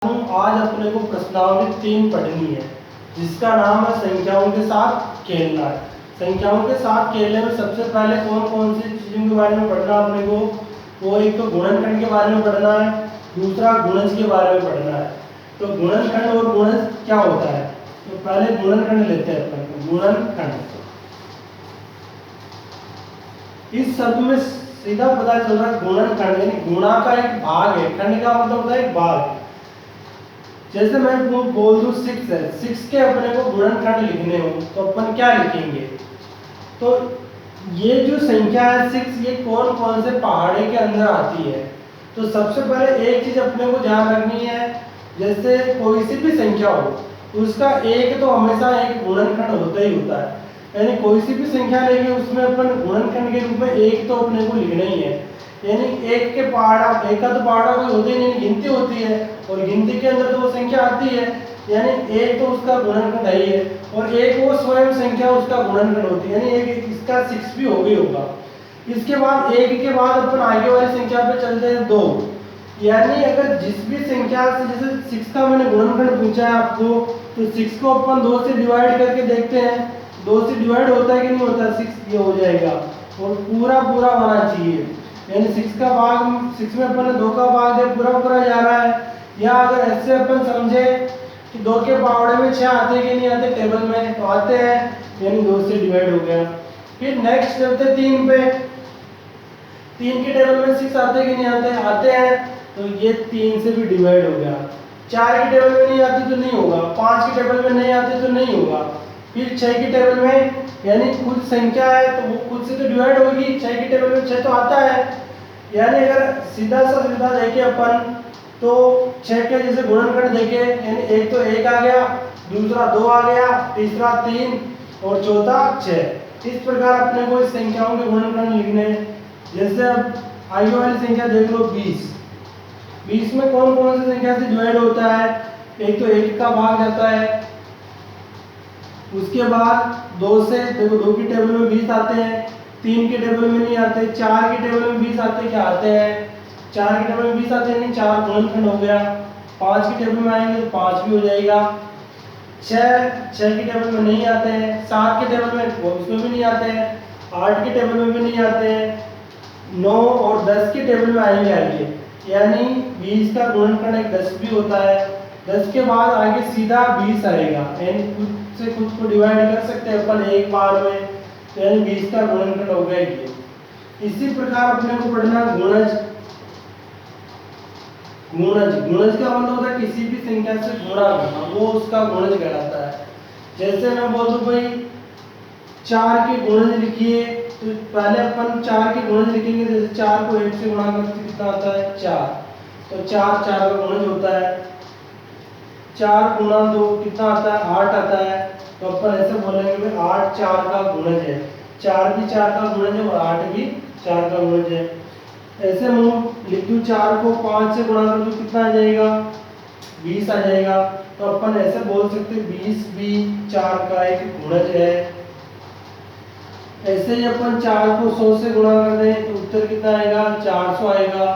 आज अपने को प्रश्नावली 3 पढ़नी है जिसका नाम है संख्याओं के साथ खेलना है। संख्याओं के साथ खेलने में सबसे पहले कौन कौन सी चीज़ों के बारे में पढ़ना अपने को, वो एक तो गुणनखंड के बारे में पढ़ना है, दूसरा गुणज के बारे में पढ़ना है। तो गुणनखंड और गुणज क्या होता है, तो पहले गुणनखंड लेते हैं अपने को। गुणनखंड इस शब्द में सीधा पता चल रहा है गुणनखंड यानी गुणा का एक भाग है, खंड का मतलब होता है एक भाग। जैसे मैं बोल दूं 6 है, 6 के अपने को गुणनखंड लिखने हो तो अपन क्या लिखेंगे, तो ये जो संख्या है 6 ये कौन कौन से पहाड़े के अंदर आती है। तो सबसे पहले एक चीज अपने को ध्यान रखनी है, जैसे कोई सी भी संख्या हो उसका एक तो हमेशा एक गुणनखंड होता ही होता है, यानी कोई सी भी संख्या लेके उसमें अपन गुणनखंड के रूप में एक तो अपने को लिखना ही है। यानी एक के पहाड़ा, एक का तो पहाड़ा कोई होते ही नहीं, गिनती होती है और गिनती के अंदर तो वो संख्या आती है, यानी एक तो उसका गुणनखंड है ही है और एक वो स्वयं संख्या उसका गुणनखंड होती है, यानी एक इसका 6 भी हो गई होगा। इसके बाद एक के बाद अपन आगे वाली संख्या पे चलते हैं 2, यानी अगर जिस भी संख्या से, जैसे 6 का मैंने गुणनखंड पूछा है आपको, तो 6 को अपन 2 से डिवाइड करके देखते हैं, 2 से डिवाइड होता है कि नहीं होता, 6 ये हो जाएगा और पूरा पूरा होना चाहिए, यानी 6 का भाग 6 में अपन ने 2 का भाग दिया, पूरा पूरा जा रहा है। या अगर ऐसे अपन समझे कि 2 के पहाड़े में 6 आते हैं कि नहीं आते टेबल में, तो आते हैं, यानी 2 से डिवाइड हो गया। फिर नेक्स्ट चलते 3 पे, 3 के टेबल में 6 आते हैं कि नहीं आते, आते हैं, तो ये 3 से भी डिवाइड हो गया। 4 के टेबल में नहीं आती तो नहीं होगा, 5 के टेबल में नहीं आते तो नहीं होगा। फिर 6 के टेबल में, यानी खुद संख्या है तो वो खुद से तो डिवाइड होगी, 6 के टेबल में 6 तो आता है, यानी अगर सीधा सा सीधा देखें अपन तो 6 के जैसे गुणनखंड देखें, यानी एक तो 1 आ गया, दूसरा 2 आ गया, तीसरा 3 और चौथा 6। इस प्रकार अपने को इस संख्याओं के गुणनखंड लिखने हैं। जैसे अब आगे वाली संख्या देख लो 20, 20 में कौन कौन सी संख्या से डिवाइड होता है, एक तो 1 का भाग जाता है, उसके बाद 2 से देखो 2 की टेबल में 20 आते हैं, 3 के टेबल में नहीं आते, 4 के टेबल में 20 आते क्या आते हैं, 4 के टेबल में 20 आते हैं, नहीं 4 गुणनखंड हो गया। 5 के टेबल में आएंगे तो 5 भी हो जाएगा। 6 के टेबल में नहीं आते हैं, 7 के टेबल में वो उसमें भी नहीं आते हैं, 8 के टेबल में भी नहीं आते हैं, 9 और 10 के टेबल में आएंगे आगे, यानी 20 का गुणनखंड एक 10 भी होता है। 10 के बाद आगे सीधा 20 आएगा, यानी खुद से खुद को डिवाइड कर सकते हैं अपन एक बार में, तो यानी 20 का गुणनखंड हो गया ये। इसी प्रकार अपने को पढ़ना गुणज। गुणज, गुणज का मतलब होता है किसी भी संख्या से गुणा करना, वो उसका गुणज कहलाता है। जैसे मैं बोल दूं भाई 4 के गुणज लिखिए, तो पहले अपन 4 के गुणज लिखेंगे, जैसे 4 को 1 से गुणा करते कितना आता है 4, तो 4 4 का गुणज होता है। 4 गुणा 2 कितना आता है 8 आता है, तो अपन ऐसे बोलेंगे भाई 8 4 का गुणज है, 4 भी 4 का गुणज है और 8 भी 4 का गुणज है। ऐसे मैं लिख दूं 4 को 5 से गुणा कर दूं कितना आ जाएगा 20 आ जाएगा, तो अपन ऐसे बोल सकते 20 भी 4 का एक गुणज है। ऐसे ही अपन 4 को 100 से गुणा कर दें तो उत्तर कितना आएगा 400 आएगा,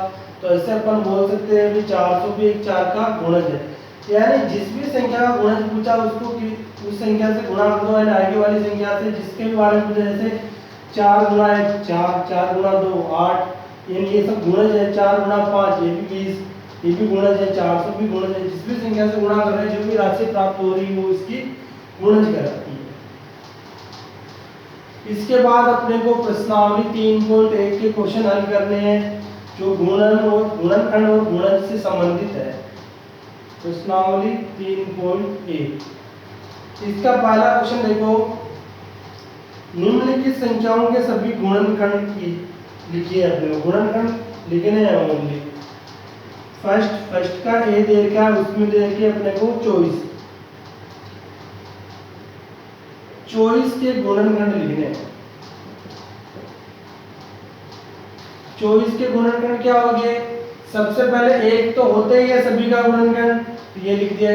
तो ऐसे अपन बोल सकते हैं कि 400 भी एक 4 का गुणज है। यानी जिस भी संख्या का गुणज पूछा उसको उस संख्या से गुणा कर दो, यानी आगे वाली संख्या से जिसके भी बारे में पूछा, जैसे 4 गुणा 1 4, 4 गुणा 2 8, यानी ये सब गुणज है। 4 गुणा 5 ये भी 20, ये भी गुणज है। 400 भी गुणज है। जिस भी संख्या से गुणा कर रहे हैं जो भी राशि प्राप्त हो रही है वो इसकी गुणज कहलाती है। इसके बाद अपने को प्रश्नावली 3.1 के क्वेश्चन हल करने हैं जो गुणन और गुणनखंड और गुणज से संबंधित है। प्रश्नावली 3.1, इसका पहला क्वेश्चन देखो, निम्नलिखित संख्याओं के सभी गुणनखंड की लिखिए। अपने गुणनखंड लिखने हैं ओनली। फर्स्ट का ए दे रखा है, उसमें दे रखे अपने को 24 के गुणनखंड लिखने हैं। 24 के गुणनखंड क्या हो गए, सबसे पहले एक तो होते ही है सभी का गुणनखंड, ये लिख दिया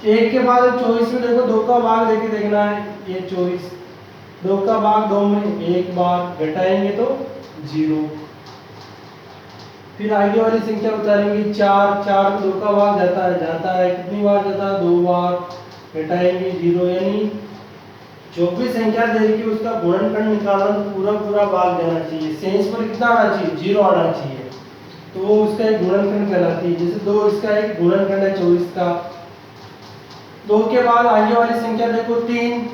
1 के बाद 24 में देखो 2 का भाग देके देखना है, ये 24 2 का भाग 2 में 1 बार घटाएंगे तो 0, फिर आगे वाली संख्या उतारेंगे 4, 4 को 2 का भाग जाता है कितनी बार जाता है 2 बार, घटाएंगे 0, यानी जो भी संख्या दे रखी है उसका गुणनखंड निकालना तो पूरा पूरा भाग देना चाहिए। शेष पर कितना आना चाहिए 0 आना चाहिए, तो वो उसका एक गुणनखंड कहलाती है। जैसे 2 इसका एक गुणनखंड है 24 का। 2 के बाद आगे वाली संख्या देखो 3,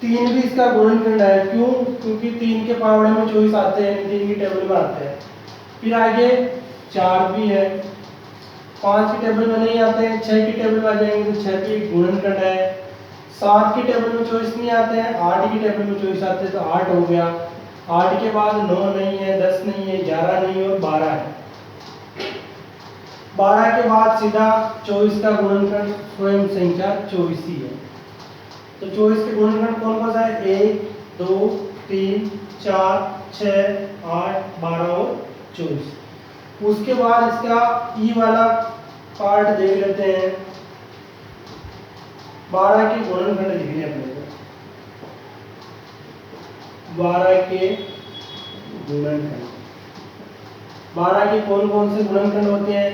3 भी इसका गुणनखंड है। क्यों? क्योंकि 3 के पावड़ में 24 आते हैं, 3 की टेबल में आते हैं। फिर आगे 4 भी है, 5 की टेबल में नहीं आते हैं, 6 की टेबल में आ जाएंगे तो 6 भी एक गुणनखंड है। 7 की टेबल में 24 नहीं आते हैं, 8 की टेबल में 24 आते हैं तो 8 हो गया। 8 के बाद 9 नहीं है, 10 नहीं है, 11 नहीं है और 12 है। 12 के बाद सीधा 24 का गुणनखंड स्वयं संख्या 24 ही है। तो 24 के गुणनखंड कौन कौन सा है 1, 2, 3, 4, 6, 8, 12 और 24। उसके बाद इसका ई वाला पार्ट देख लेते हैं। 12 के गुणनखंड लिखने अपने को, 12 के गुणनखंड, 12 के कौन कौन से गुणनखंड होते हैं?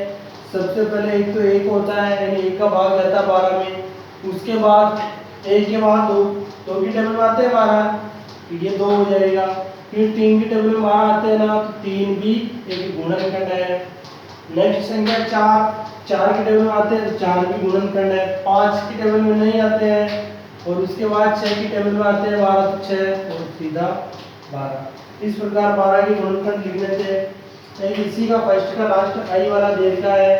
सबसे पहले एक तो 1 होता है, यानी 1 का भाग जाता है 12 में। उसके बाद 1 के बाद 2, 2 की टेबल में आते हैं 12, ये 2 हो जाएगा। फिर 3 की टेबल में 12 आते हैं ना, तो 3 भी एक गुणनखंड है। नेक्स्ट संख्या 4, 4 की टेबल में आते हैं तो 4 भी गुणनखंड है। 5 की टेबल में नहीं आते हैं, और उसके बाद 6 की टेबल में आते हैं 12 तो 6 और सीधा 12। इस प्रकार 12 के गुणनखंड लिख लेते हैं। इसी का फर्स्ट का लास्ट आई वाला दे रखा है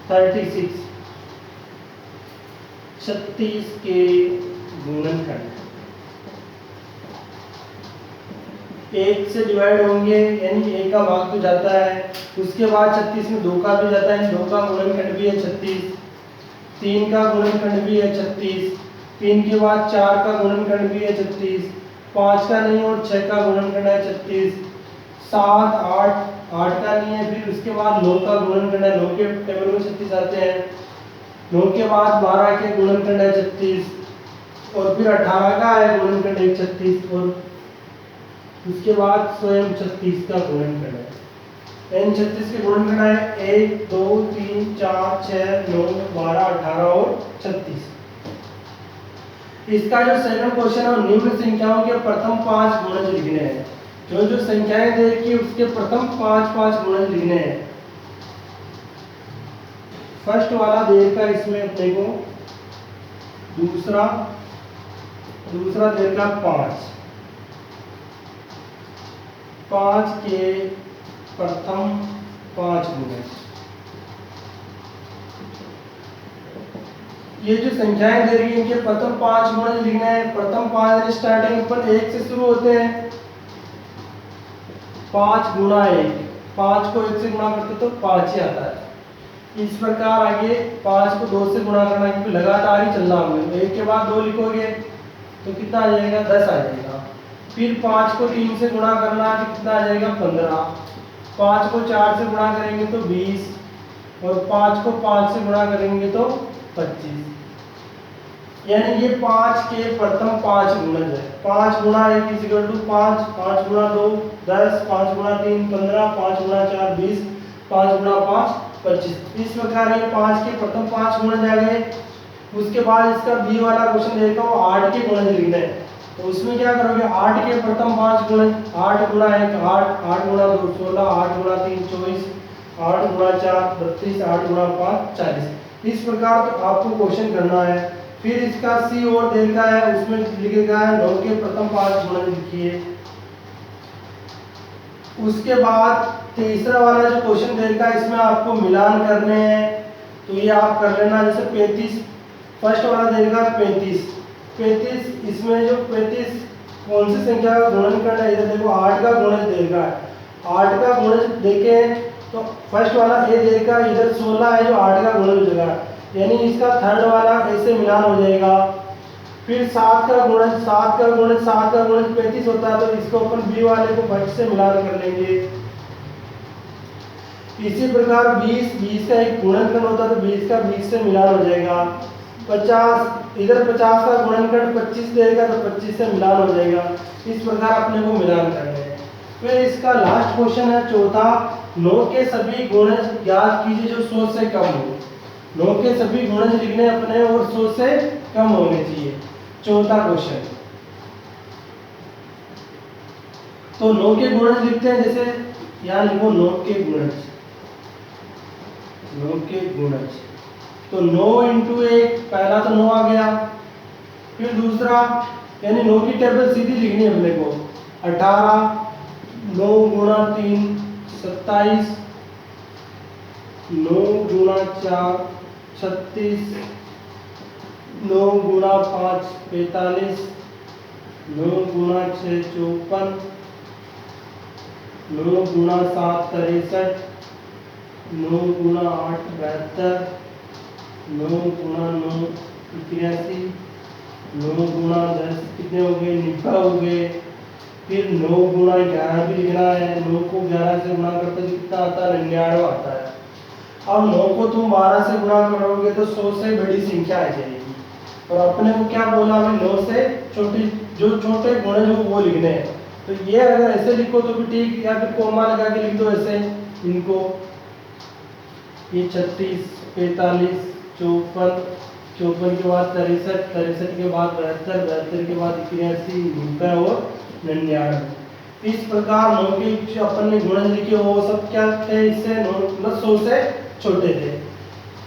36, 36 के गुणनखंड 1 से डिवाइड होंगे, यानी 1 का भाग तो जाता है। उसके बाद 36 में 2 का भी जाता है, 2 का गुणनखंड भी है 36। 3 का गुणनखंड भी है 36। 3 के बाद 4 का गुणनखंड भी है 36। 5 का नहीं और 6 का गुणनखंड है 36। 7, 8, 8 का नहीं है। फिर उसके बाद 9 का गुणनखंड है, 9 के टेबल में 36 आते हैं। 9 के बाद 12 के गुणनखंड है 36, और फिर 18 का है गुणनखंड है 36, और उसके बाद स्वयं 36 का गुणनखंड है। इन 36 के गुणनखंड है 1, 2, 3, 4, 6, 9, 12, 18 और 36। इसका जो सेकंड क्वेश्चन है वो निम्न संख्याओं के प्रथम 5 गुणज लिखने हैं। जो जो संख्याएं दे रखी है उसके प्रथम 5 गुणज लिखने हैं। फर्स्ट वाला दे रखा है इसमें अपने को, दूसरा दे रखा 5 के प्रथम 5 गुणज। ये जो संख्याएं दे रही है इनके प्रथम 5 गुणज लिखना है। प्रथम 5 स्टार्टिंग पर 1 से शुरू होते हैं। 5 गुणा 1, 5 को 1 से गुणा करते तो 5 ही आता है। इस प्रकार आगे 5 को 2 से गुणा करना, क्योंकि लगातार ही चलना होगा। 1 के बाद 2 लिखोगे तो कितना आ जाएगा 10 आ जाएगा। फिर 5 को 3 से गुणा करना तो कितना आ जाएगा 15। 5 को 4 से गुणा करेंगे तो 20, और 5 को 5 से गुणा करेंगे तो 25। यानी ये 5 के प्रथम 5 गुणज है। 5 गुणा 1 इक्वल टू 5, 5 गुणा 2 10, 5 गुणा 3 15, 5 गुणा 4 20, 5 गुणा 5 25। इस प्रकार ये 5 के प्रथम 5 गुणज आ गए। उसके बाद इसका बी वाला क्वेश्चन देखा वो 8 के गुणज लिखना है। तो उसमें क्या करोगे 8 के प्रथम 5 गुणज, 8 गुणा 1 8, 8 गुणा 2 16, 8 गुणा 3 24, 8 गुणा 4 32, 8 गुणा 5 40। इस प्रकार तो आपको क्वेश्चन करना है। फिर इसका सी और देखा है, उसमें लिखेगा 9 के प्रथम 5 गुणज लिखिए। उसके बाद तीसरा वाला जो क्वेश्चन देखा है इसमें आपको मिलान करने हैं, तो ये आप कर लेना। जैसे 35 फर्स्ट वाला देगा 35, इसमें जो 35 कौन सी संख्या का गुणन करना है, इधर देखो 8 का गुणज देगा है। 8 का गुणज देखें तो फर्स्ट वाला ए देगा, इधर 16 है जो 8 का गुणज हो जाएगा, यानी इसका थर्ड वाला ऐसे मिलान हो जाएगा। फिर 7 का गुणज 35 होता है, तो इसको अपन बी वाले को फर्स्ट से मिलान कर लेंगे। इसी प्रकार 20 का एक गुणनखंड होता है, तो 20 का 20 से मिलान हो जाएगा। 50 इधर 50 का गुणनखंड 25 देगा तो 25 से मिलान हो जाएगा। इस प्रकार अपने को मिलान करना है। फिर इसका लास्ट क्वेश्चन है चौथा, 9 के सभी गुणज ज्ञात कीजिए जो 100 से कम हो। 9 के सभी गुणज लिखने अपने और 100 से कम होने चाहिए, चौथा क्वेश्चन। तो 9 के गुणज लिखते हैं, जैसे यहाँ लिखो 9 के गुणज, 9 के गुणज, तो 9 इंटू 1, पहला तो 9 आ गया, फिर दूसरा यानी 9 की टेबल सीधी लिखनी है अपने को, 18, 9 गुणा 3 27, 9 गुणा 4 36, 9 गुणा 5 45, 9 गुणा 6 54, 9 गुणा 7 63, 9 गुणा 8 72, 9 गुणा 9 81, 9 गुणा 10 कितने हो गए, 90 हो गए। फिर 9 गुणा 11 भी लिखना है, 9 को 11 से गुणा करते तो कितना आता है, 99 आता है। अब 9 को तुम 12 से गुणा करोगे तो 100 से बड़ी संख्या आ जाएगी, और अपने को क्या बोला हमें, 9 से छोटी जो छोटे गुणज हो वो लिखने हैं। तो ये अगर ऐसे लिखो तो भी ठीक, या फिर कोमा लगा के लिख दो ऐसे इनको, ये 36 45 54, 54 के बाद 63, 63 के बाद 72, 72 के बाद 81, 90 और 99। इस प्रकार 9 के जो अपन ने गुणज लिखे वो सब क्या थे, इससे 9 प्लस 100 से छोटे थे।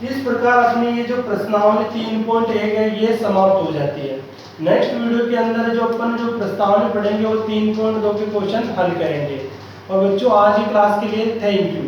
इस प्रकार अपनी ये जो प्रश्नावली 3.1 है ये समाप्त हो जाती है। नेक्स्ट वीडियो के अंदर जो अपन जो प्रस्तावना पढ़ेंगे वो 3.2 के क्वेश्चन हल करेंगे। और बच्चों आज की क्लास के लिए थैंक यू।